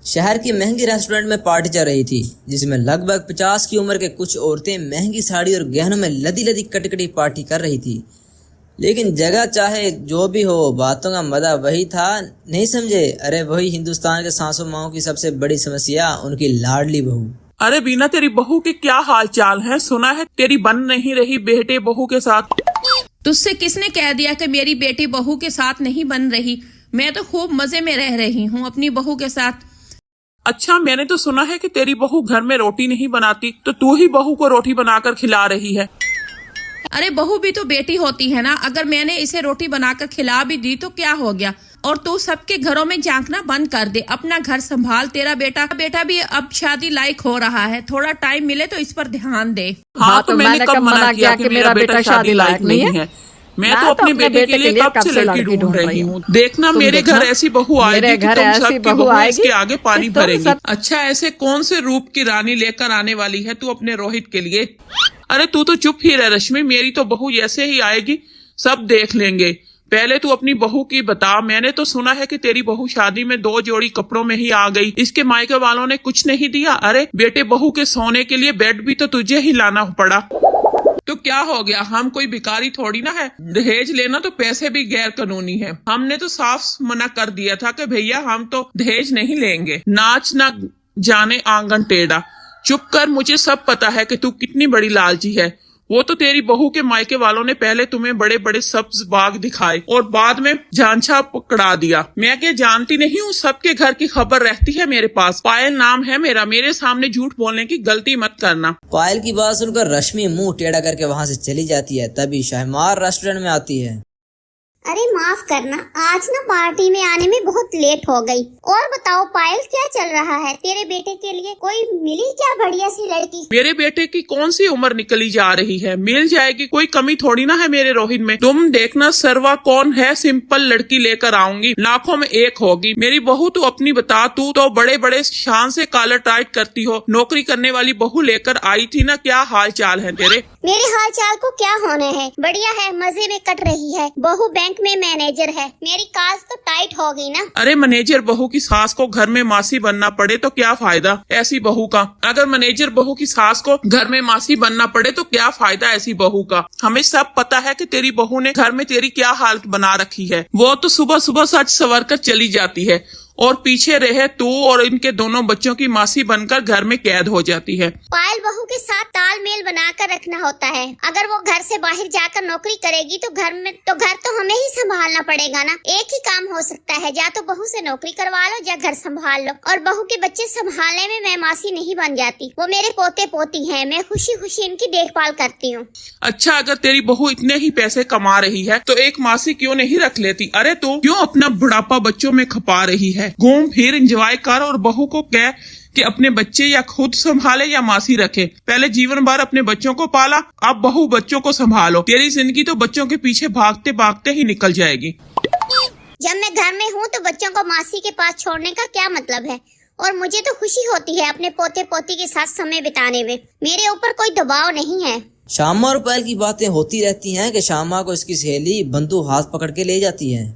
शहर की महंगी रेस्टोरेंट में पार्टी चल रही थी, जिसमें लगभग 50 की उम्र के कुछ औरतें महंगी साड़ी और गहनों में लदी लदी कटकटी पार्टी कर रही थी। लेकिन जगह चाहे जो भी हो, बातों का मजा वही था। नहीं समझे? अरे वही हिंदुस्तान के सासू माओं की सबसे बड़ी समस्या, उनकी लाडली बहू। अरे बीना, तेरी बहू के क्या हाल चाल है? सुना है तेरी बन नहीं रही बेटे बहू के साथ। तुझसे किसने कह दिया कि मेरी बेटी बहू के साथ नहीं बन रही? मैं तो खूब मजे में रह रही हूँ अपनी बहू के साथ। अच्छा, मैंने तो सुना है कि तेरी बहू घर में रोटी नहीं बनाती, तो तू ही बहू को रोटी बनाकर खिला रही है। अरे बहू भी तो बेटी होती है ना। अगर मैंने इसे रोटी बनाकर खिला भी दी तो क्या हो गया? और तू सबके घरों में झांकना बंद कर दे, अपना घर संभाल। तेरा बेटा भी अब शादी लायक हो रहा है, थोड़ा टाइम मिले तो इस पर ध्यान दे। हाँ, तो मैंने कब मना किया कि मेरा बेटा शादी लायक नहीं है? मैं तो अपने बेटे के लिए कब से लड़की ढूंढ रही हूँ। देखना मेरे घर ऐसी बहू आएगी कि तुम सबकी बहू इसके आगे पानी भरेगी। अच्छा, ऐसे कौन से रूप की रानी लेकर आने वाली है तू अपने रोहित के लिए? अरे तू तो चुप ही रह रश्मि, मेरी तो बहू जैसे ही आएगी सब देख लेंगे। पहले तू अपनी बहू की बता। मैंने तो सुना है कि तेरी बहू शादी में 2 जोड़ी कपड़ों में ही आ गई, इसके मायके वालों ने कुछ नहीं दिया। अरे बेटे बहू के सोने के लिए बेड भी तो तुझे ही लाना पड़ा। तो क्या हो गया? हम कोई भिखारी थोड़ी ना है। दहेज लेना तो पैसे भी गैर कानूनी है। हमने तो साफ मना कर दिया था कि भैया हम तो दहेज नहीं लेंगे। नाच ना जाने आंगन टेढ़ा। चुप कर, मुझे सब पता है कि तू कितनी बड़ी लालची है। वो तो तेरी बहू के मायके वालों ने पहले तुम्हें बड़े बड़े सब्ज बाग दिखाए और बाद में झांझा पकड़ा दिया। मैं क्या जानती नहीं हूँ? सबके घर की खबर रहती है मेरे पास। पायल नाम है मेरा, मेरे सामने झूठ बोलने की गलती मत करना। पायल की बात सुनकर रश्मि मुंह टेढ़ा करके वहाँ से चली जाती है। तभी शाहमार रेस्टोरेंट में आती है। अरे माफ करना, आज ना पार्टी में आने में बहुत लेट हो गई। और बताओ पायल, क्या चल रहा है? तेरे बेटे के लिए कोई मिली क्या बढ़िया सी लड़की? मेरे बेटे की कौन सी उम्र निकली जा रही है? मिल जाएगी, कोई कमी थोड़ी ना है मेरे रोहित में। तुम देखना सरवा कौन है, सिंपल लड़की लेकर आऊंगी, लाखों में एक होगी। मेरी बहू तू अपनी बता। तू तो बड़े बड़े शान से कॉलर टाइट करती हो, नौकरी करने वाली बहू लेकर आई थी ना। क्या हाल चाल है तेरे? मेरे हाल चाल को क्या होने है, बढ़िया है, मजे में कट रही है। बहू बैंक में मैनेजर है, मेरी काज तो टाइट हो गई ना। अरे मैनेजर बहू की सास को घर में मासी बनना पड़े तो क्या फायदा ऐसी बहू का? अगर मैनेजर बहू की सास को घर में मासी बनना पड़े तो क्या फायदा ऐसी बहू का? हमें सब पता है कि तेरी बहू ने घर में तेरी क्या हालत बना रखी है। वो तो सुबह सुबह सच सवर कर चली जाती है और पीछे रहे तू और इनके दोनों बच्चों की मासी बनकर घर में कैद हो जाती है। पायल बहू के साथ तालमेल बनाकर रखना होता है। अगर वो घर से बाहर जाकर नौकरी करेगी तो घर तो हमें ही संभालना पड़ेगा ना। एक ही काम हो सकता है, या तो बहू से नौकरी करवा लो या घर संभाल लो। और बहू के बच्चे संभालने में मैं मासी नहीं बन जाती। वो मेरे पोते पोती हैं, मैं खुशी खुशी इनकी देखभाल करती हूँ। अच्छा, अगर तेरी बहू इतने ही पैसे कमा रही है तो एक मासी क्यों नहीं रख लेती? अरे तू क्यों अपना बुढ़ापा बच्चों में खपा रही है? घूम फिर एंजॉय कर और बहू को कह कि अपने बच्चे या खुद संभाले या मासी रखे। पहले जीवन भर अपने बच्चों को पाला, अब बहू बच्चों को संभालो। तेरी जिंदगी तो बच्चों के पीछे भागते भागते ही निकल जाएगी। जब मैं घर में हूँ तो बच्चों को मासी के पास छोड़ने का क्या मतलब है? और मुझे तो खुशी होती है अपने पोते पोती के साथ समय बिताने में। मेरे ऊपर कोई दबाव नहीं है। शामा और पायल की बातें होती रहती हैं कि शामा को इसकी सहेली बंधु हाथ पकड़ के ले जाती है।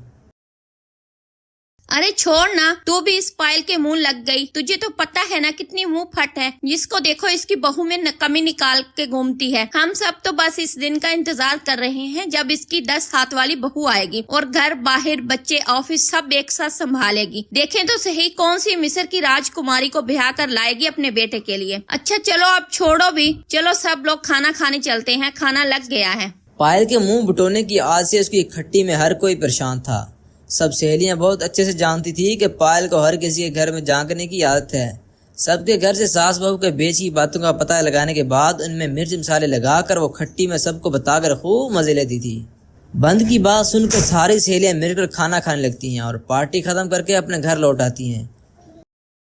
अरे छोड़ ना, तू भी इस पायल के मुंह लग गई। तुझे तो पता है ना कितनी मुंह फट है। जिसको देखो इसकी बहू में कमी निकाल के घूमती है। हम सब तो बस इस दिन का इंतजार कर रहे हैं जब इसकी 10 हाथ वाली बहू आएगी और घर बाहर बच्चे ऑफिस सब एक साथ संभालेगी। देखें तो सही कौन सी मिस्र की राजकुमारी को ब्याह कर लाएगी अपने बेटे के लिए। अच्छा चलो अब छोड़ो भी, चलो सब लोग खाना खाने चलते हैं, खाना लग गया है। पायल के मुंह बटोरने की आदत से उसकी खट्टी में हर कोई परेशान था। सब सहेलियां बहुत अच्छे से जानती थी कि पायल को हर किसी के घर में झांकने की आदत है। सबके घर से सास बहू के बीच की बातों का पता लगाने के बाद उनमें मिर्च मसाले लगाकर वो खट्टी में सबको बताकर खूब मजे लेती थी। बंद की बात सुनकर सारी सहेलियां मिलकर खाना खाने लगती हैं और पार्टी खत्म करके अपने घर लौट आती हैं।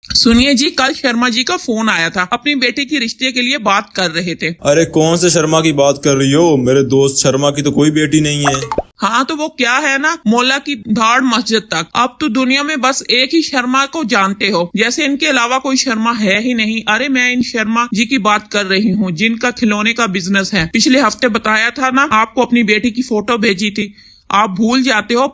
सुनिए जी, कल शर्मा जी का फोन आया था, अपनी बेटी की रिश्ते के लिए बात कर रहे थे। अरे कौन से शर्मा की बात कर रही हो? मेरे दोस्त शर्मा की तो कोई बेटी नहीं है। हाँ तो वो क्या है ना, मोला की धाड़ मस्जिद तक। अब तो दुनिया में बस एक ही शर्मा को जानते हो, जैसे इनके अलावा कोई शर्मा है ही नहीं। अरे मैं इन शर्मा जी की बात कर रही हूँ जिनका खिलौने का बिजनेस है। पिछले हफ्ते बताया था ना आपको, अपनी बेटी की फोटो भेजी थी, आप भूल जाते हो।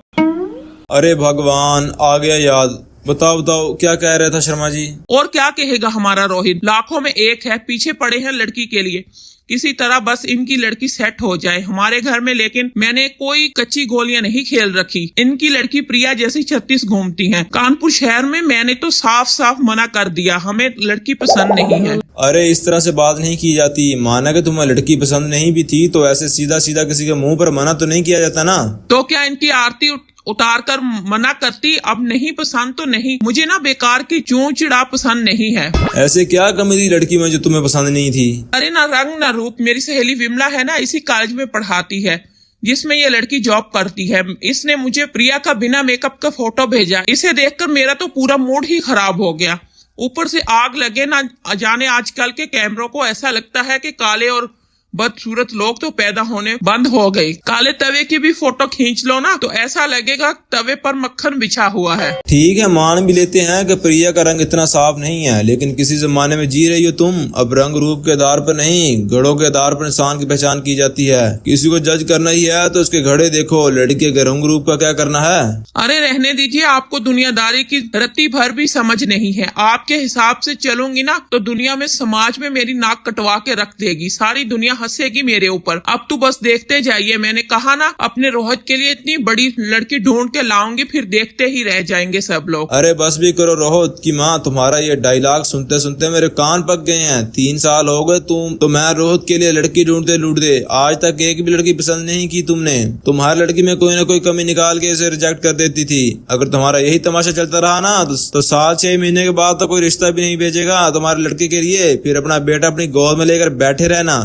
अरे भगवान, आ गया याद। बताओ बताओ क्या कह रहा था शर्मा जी? और क्या कहेगा हमारा रोहित, लाखों में एक है, पीछे पड़े हैं लड़की के लिए, किसी तरह बस इनकी लड़की सेट हो जाए हमारे घर में। लेकिन मैंने कोई कच्ची गोलियां नहीं खेल रखी। इनकी लड़की प्रिया जैसी 36 घूमती हैं कानपुर शहर में। मैंने तो साफ साफ मना कर दिया, हमें लड़की पसंद नहीं है। अरे इस तरह से बात नहीं की जाती। माना कि तुम्हें लड़की पसंद नहीं भी थी तो ऐसे सीधा सीधा किसी के मुंह पर मना तो नहीं किया जाता ना। तो क्या इनकी आरती उतार कर मना करती? अब नहीं पसंद तो नहीं, मुझे ना बेकार की चूं चिड़ा पसंद नहीं है। ऐसे क्या कमी थी लड़की में जो तुम्हें पसंद नहीं थी? अरे ना रंग ना रूप। मेरी सहेली विमला है ना, इसी कॉलेज में पढ़ाती है जिसमें ये लड़की जॉब करती है। इसने मुझे प्रिया का बिना मेकअप का फोटो भेजा। इसे देखकर मेरा तो पूरा मूड ही खराब हो गया। ऊपर से आग लगे ना जाने आजकल के कैमरों को, ऐसा लगता है कि काले और बदसूरत लोग तो पैदा होने बंद हो गए। काले तवे की भी फोटो खींच लो ना तो ऐसा लगेगा तवे पर मक्खन बिछा हुआ है। ठीक है, मान भी लेते हैं कि प्रिया का रंग इतना साफ नहीं है, लेकिन किसी जमाने में जी रही हो तुम। अब रंग रूप के आधार पर नहीं, घड़ों के आधार पर इंसान की पहचान की जाती है। किसी को जज करना ही है तो उसके घड़े देखो, लड़के के रंग रूप का क्या करना है। अरे रहने दीजिए, आपको दुनियादारी की रत्ती भर भी समझ नहीं है। आपके हिसाब से चलूंगी ना तो दुनिया में, समाज में मेरी नाक कटवा के रख देगी। सारी दुनिया हंसेगी मेरे ऊपर। अब तो बस देखते जाइए। मैंने कहा ना, अपने रोहित के लिए इतनी बड़ी लड़की ढूंढ के लाऊंगी, फिर देखते ही रह जाएंगे सब लोग। अरे बस भी करो रोहित की माँ, तुम्हारा ये डायलॉग सुनते सुनते मेरे कान पक गए हैं। 3 साल हो गए तो मैं रोहित के लिए लड़की ढूंढते आज तक एक भी लड़की पसंद नहीं की तुमने। तुम्हारी लड़की में कोई ना कोई कमी निकाल के इसे रिजेक्ट कर देती थी। अगर तुम्हारा यही तमाशा चलता रहा ना तो 7-6 महीने के बाद तो कोई रिश्ता भी नहीं भेजेगा तुम्हारे लड़के के लिए। फिर अपना बेटा अपनी गोद में लेकर बैठे रहना।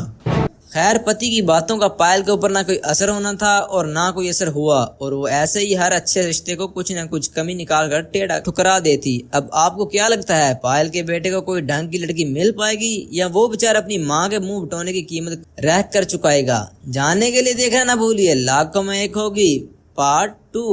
खैर, पति की बातों का पायल के ऊपर ना कोई असर होना था और ना कोई असर हुआ, और वो ऐसे ही हर अच्छे रिश्ते को कुछ न कुछ कमी निकाल कर टेढ़ा ठुकरा देती। अब आपको क्या लगता है, पायल के बेटे को कोई ढंग की लड़की मिल पाएगी या वो बेचारा अपनी माँ के मुंह बटोरने की कीमत रह कर चुकाएगा? जानने के लिए देखना ना भूलिए लाखों में एक होगी पार्ट 2।